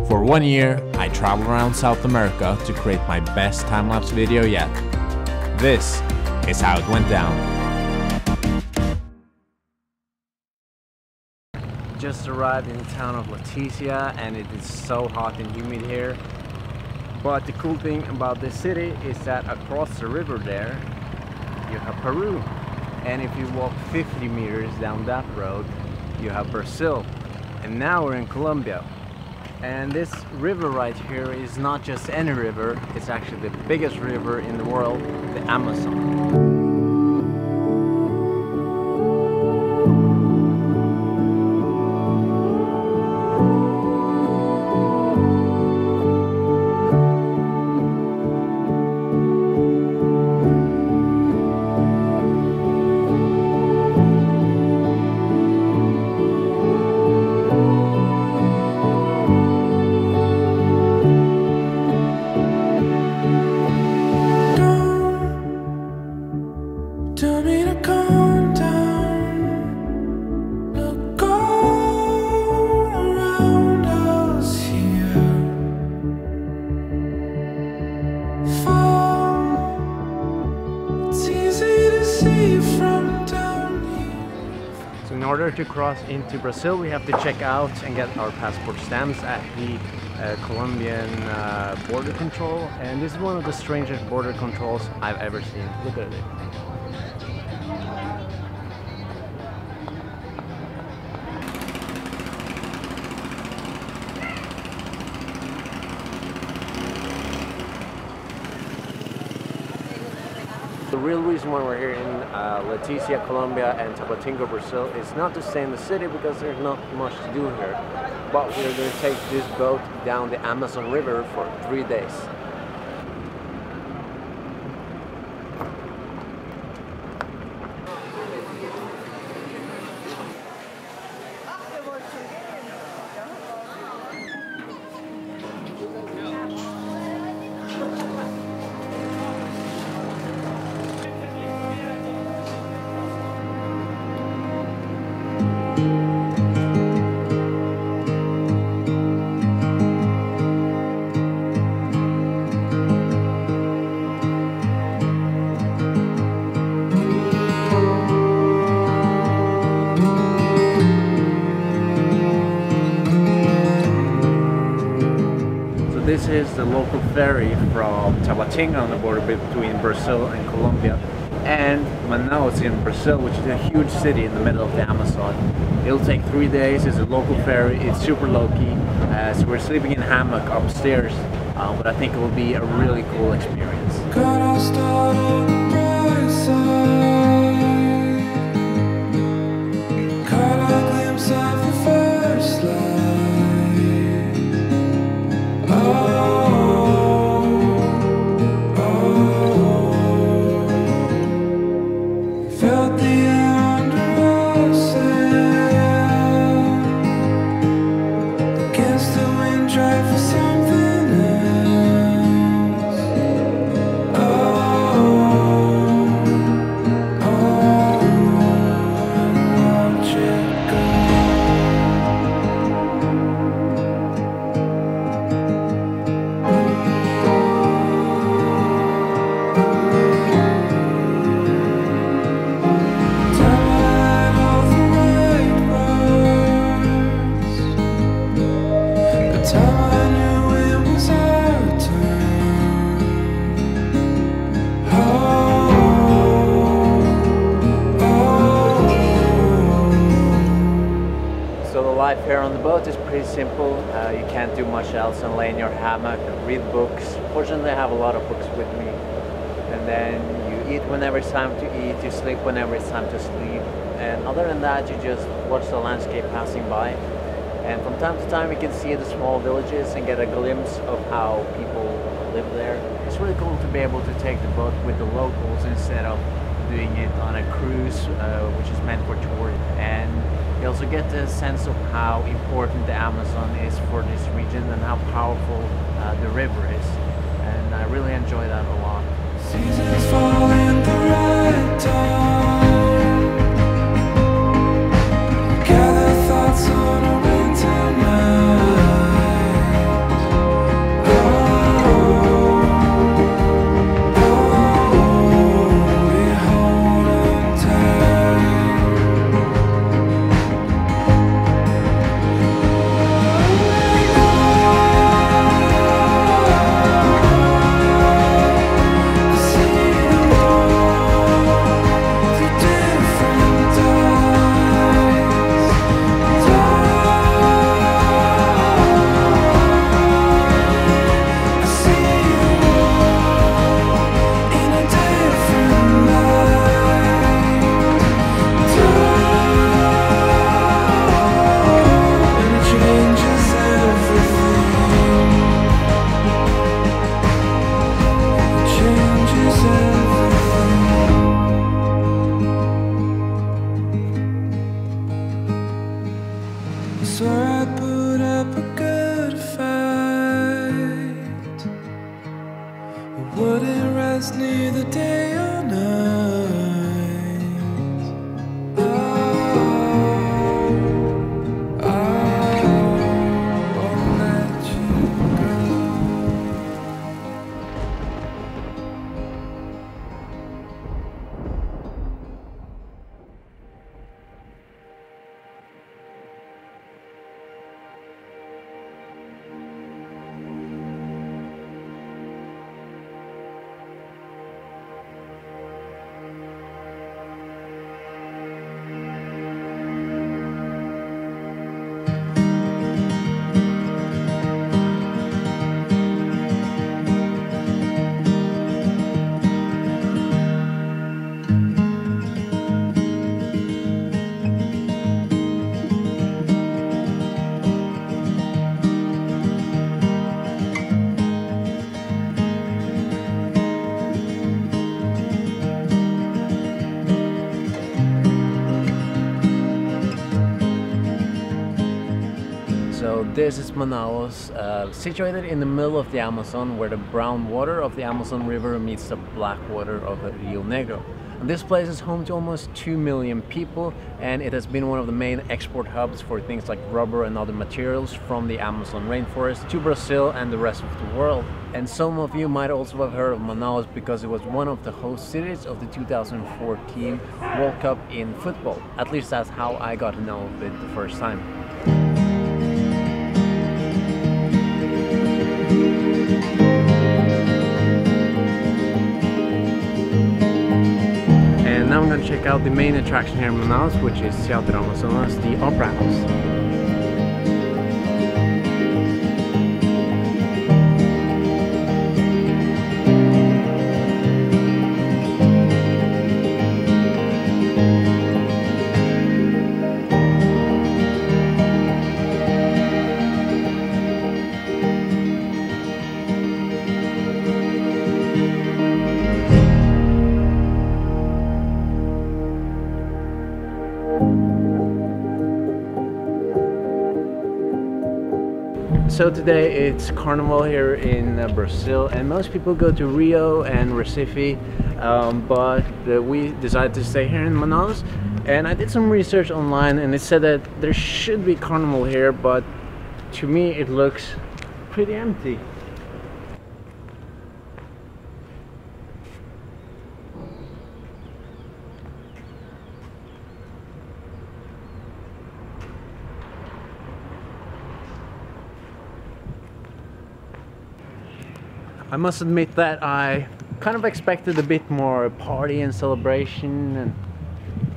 For 1 year, I traveled around South America to create my best time-lapse video yet. This is how it went down. Just arrived in the town of Leticia and it is so hot and humid here. But the cool thing about this city is that across the river there, you have Peru. And if you walk 50 meters down that road, you have Brazil. And now we're in Colombia. And this river right here is not just any river, it's actually the biggest river in the world, the Amazon. Tell me to calm down. Look all around us here. Fall. It's easy to see from down here. So in order to cross into Brazil, we have to check out and get our passport stamps at the Colombian border control. And this is one of the strangest border controls I've ever seen. Look at it. The real reason why we're here in Leticia, Colombia and Tabatinga, Brazil is not to stay in the city because there's not much to do here. But we're going to take this boat down the Amazon River for 3 days. This is the local ferry from Tabatinga on the border between Brazil and Colombia, and Manaus in Brazil, which is a huge city in the middle of the Amazon. It'll take 3 days. It's a local ferry. It's super low-key. So we're sleeping in a hammock upstairs, but I think it will be a really cool experience. Life here on the boat is pretty simple. You can't do much else than lay in your hammock, read books. Fortunately, I have a lot of books with me. And then you eat whenever it's time to eat, you sleep whenever it's time to sleep. And other than that, you just watch the landscape passing by. And from time to time, you can see the small villages and get a glimpse of how people live there. It's really cool to be able to take the boat with the locals instead of doing it on a cruise, which is meant for tourists. And you also get the sense of how important the Amazon is for this region and how powerful the river is. And I really enjoy that a lot. Seasons fall in the right time. Gather thoughts on a winter night. So this is Manaus, situated in the middle of the Amazon, where the brown water of the Amazon River meets the black water of the Rio Negro. And this place is home to almost 2 million people, and it has been one of the main export hubs for things like rubber and other materials from the Amazon rainforest to Brazil and the rest of the world. And some of you might also have heard of Manaus because it was one of the host cities of the 2014 World Cup in football. At least that's how I got to know of it the first time. And now I'm going to check out the main attraction here in Manaus, which is Teatro Amazonas, the Opera House. So today it's Carnival here in Brazil, and most people go to Rio and Recife, but we decided to stay here in Manaus. And I did some research online, and it said that there should be Carnival here, but to me it looks pretty empty. I must admit that I kind of expected a bit more party and celebration and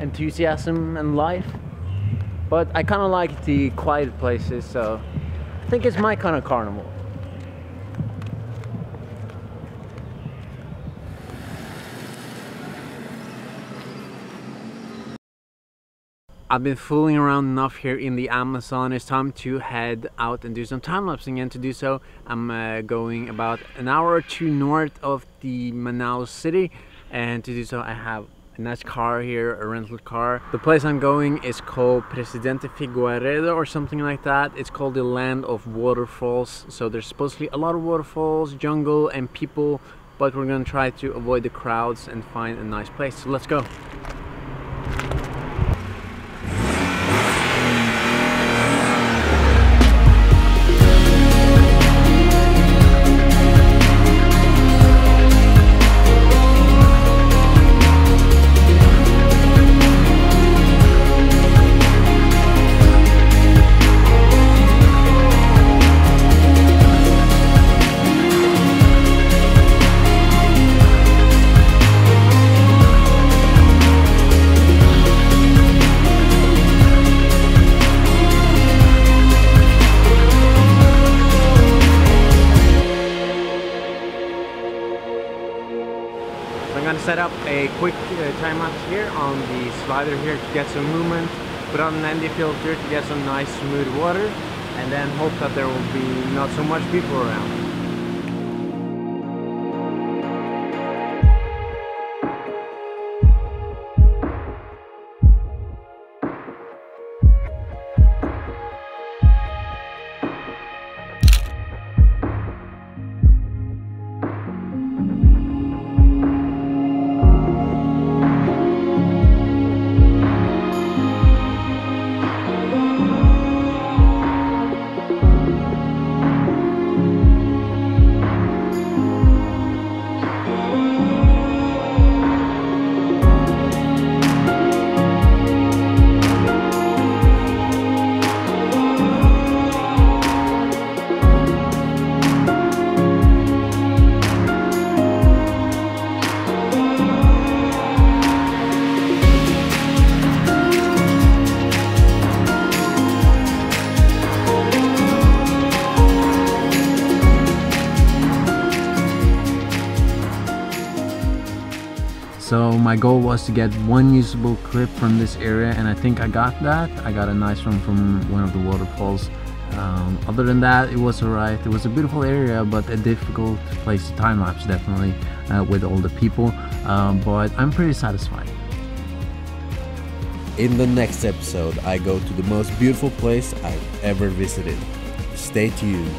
enthusiasm and life, but I kind of like the quiet places, so I think it's my kind of carnival. I've been fooling around enough here in the Amazon. It's time to head out and do some time-lapsing, and to do so I'm going about an hour or two north of the Manaus city, and to do so I have a nice car here, a rental car. The place I'm going is called Presidente Figueiredo or something like that. It's called the land of waterfalls, so there's supposedly a lot of waterfalls, jungle and people, but we're gonna try to avoid the crowds and find a nice place, so let's go. Set up a quick time lapse here on the slider here to get some movement, put on an ND filter to get some nice smooth water, and then hope that there will be not so much people around. So my goal was to get one usable clip from this area, and I think I got that. I got a nice one from one of the waterfalls. Other than that, it was alright. It was a beautiful area, but a difficult place to time-lapse, definitely, with all the people. But I'm pretty satisfied. In the next episode, I go to the most beautiful place I've ever visited. Stay tuned.